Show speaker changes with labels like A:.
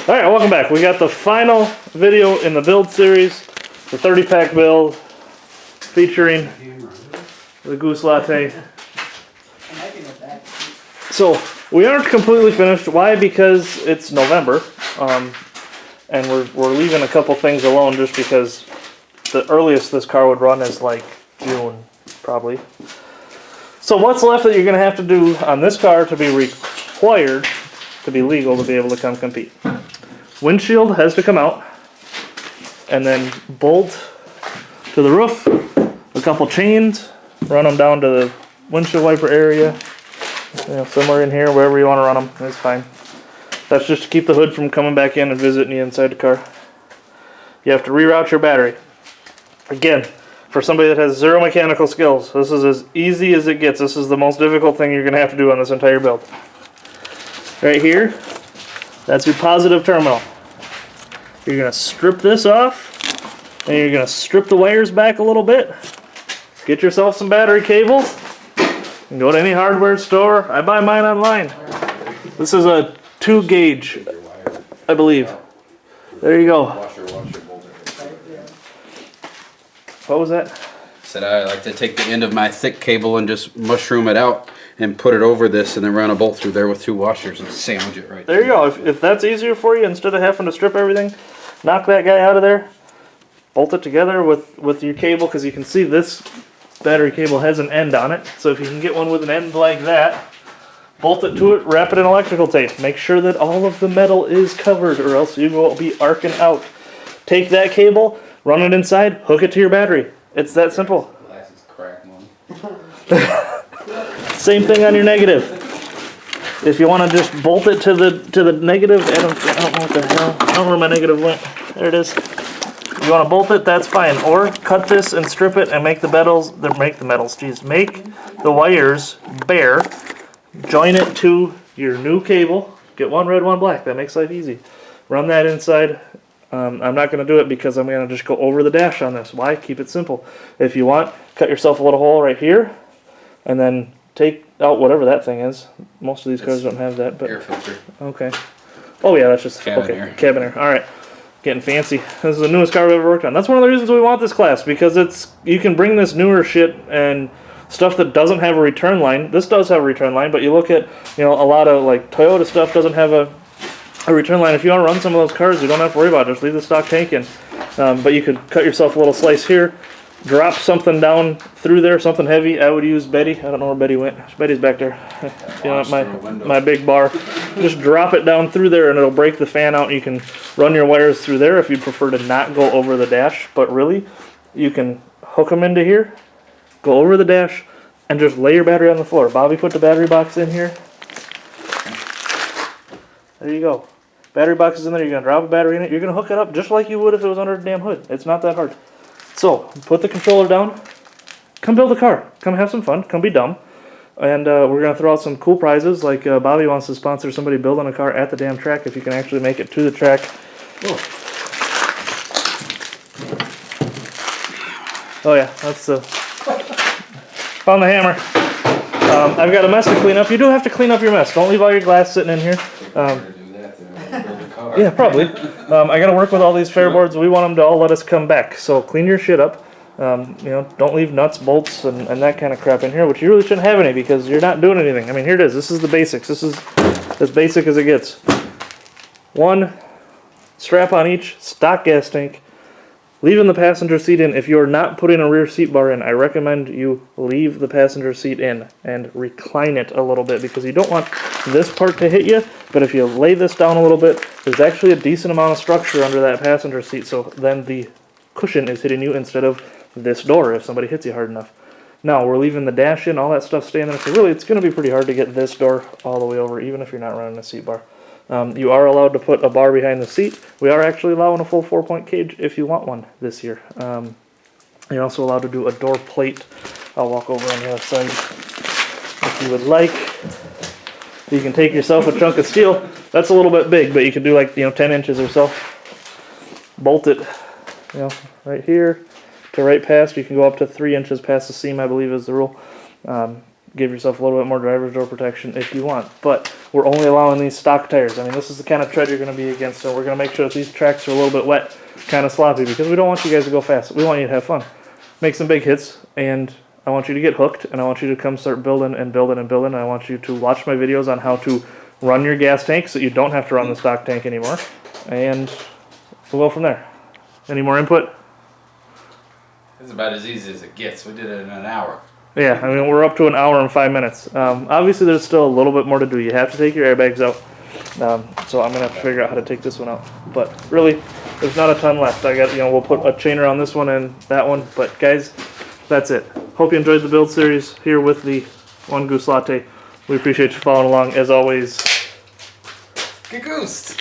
A: Alright, welcome back. We got the final video in the build series, the 30-pack build, featuring the Goose Latte. So, we aren't completely finished. Why? Because it's November, and we're leaving a couple things alone just because the earliest this car would run is like June, probably. So what's left that you're going to have to do on this car to be required to be legal to be able to come compete? Windshield has to come out, and then bolt to the roof, a couple chains, run them down to the windshield wiper area, somewhere in here, wherever you want to run them, that's fine. That's just to keep the hood from coming back in and visiting you inside the car. You have to reroute your battery. Again, for somebody that has zero mechanical skills, this is as easy as it gets. This is the most difficult thing you're going to have to do on this entire build. Right here, that's your positive terminal. You're going to strip this off, and you're going to strip the wires back a little bit. Get yourself some battery cables, and go to any hardware store. I buy mine online. This is a 2 gauge, I believe. There you go. What was that?
B: Said I like to take the end of my thick cable and just mushroom it out and put it over this and then run a bolt through there with 2 washers and sandwich it right
A: there. You go. If that's easier for you, instead of having to strip everything, knock that guy out of there, bolt it together with your cable, because you can see this battery cable has an end on it. So if you can get one with an end like that, bolt it to it, wrap it in electrical tape. Make sure that all of the metal is covered, or else you will be arcing out. Take that cable, run it inside, hook it to your battery. It's that simple.
B: Glasses crack one.
A: Same thing on your negative. If you want to just bolt it to the negative, I don't know what the hell. I don't know where my negative went. There it is. If you want to bolt it, that's fine. Or cut this and strip it and make the wires bare. Join it to your new cable. Get one red, one black. That makes life easy. Run that inside. I'm not going to do it because I'm going to just go over the dash on this. Why? Keep it simple. If you want, cut yourself a little hole right here, and then take out whatever that thing is. Most of these cars don't have that, but
B: air filter.
A: Okay. Oh yeah, that's just
B: cabin air.
A: Cabin air. All right, getting fancy. This is the newest car we've ever worked on. That's one of the reasons we want this class, because you can bring this newer shit and stuff that doesn't have a return line. This does have a return line, but you look at a lot of like Toyota stuff doesn't have a return line. If you want to run some of those cars, you don't have to worry about it. Just leave the stock tank in. But you could cut yourself a little slice here, drop something down through there, something heavy. I would use Betty. I don't know where Betty went. Betty's back there. My big bar. Just drop it down through there and it'll break the fan out. You can run your wires through there if you prefer to not go over the dash. But really, you can hook them into here, go over the dash, and just lay your battery on the floor. Bobby put the battery box in here. There you go. Battery box is in there. You're going to drop a battery in it. You're going to hook it up just like you would if it was under a damn hood. It's not that hard. So, put the controller down. Come build a car. Come have some fun. Come be dumb. And we're going to throw out some cool prizes. Like Bobby wants to sponsor somebody building a car at the damn track if you can actually make it to the track. Oh yeah, that's the... Found the hammer. I've got a mess to clean up. You do have to clean up your mess. Don't leave all your glass sitting in here. Yeah, probably. I got to work with all these fair boards. We want them to all let us come back. So clean your shit up. Don't leave nuts, bolts, and that kind of crap in here, which you really shouldn't have any because you're not doing anything. I mean, here it is. This is the basics. This is as basic as it gets. One strap on each, stock gas tank. Leaving the passenger seat in. If you're not putting a rear seat bar in, I recommend you leave the passenger seat in and recline it a little bit because you don't want this part to hit you, but if you lay this down a little bit, there's actually a decent amount of structure under that passenger seat, so then the cushion is hitting you instead of this door if somebody hits you hard enough. Now, we're leaving the dash in, all that stuff staying there, so really it's going to be pretty hard to get this door all the way over, even if you're not running a seat bar. You are allowed to put a bar behind the seat. We are actually allowing a full 4-point cage if you want one this year. You're also allowed to do a door plate. I'll walk over on the other side if you would like. You can take yourself a chunk of steel. That's a little bit big, but you can do like 10 inches or so. Bolt it, right here to right past. You can go up to 3 inches past the seam, I believe is the rule. give yourself a little bit more driver's door protection if you want. But we're only allowing these stock tires. I mean, this is the kind of tread you're going to be against, and we're going to make sure that these tracks are a little bit wet, kind of sloppy, because we don't want you guys to go fast. We want you to have fun, make some big hits, and I want you to get hooked, and I want you to come start building and building and building. I want you to watch my videos on how to run your gas tank so you don't have to run the stock tank anymore, and we'll go from there. Any more input?
B: It's about as easy as it gets. We did it in an hour.
A: Yeah, I mean, we're up to an hour and 5 minutes. Obviously, there's still a little bit more to do. You have to take your airbags out. So I'm going to have to figure out how to take this one out. But really, there's not a ton left. I got, we'll put a chain around this one and that one. But guys, that's it. Hope you enjoyed the build series here with the One Goose Latte. We appreciate you following along. As always,
B: Get goosed!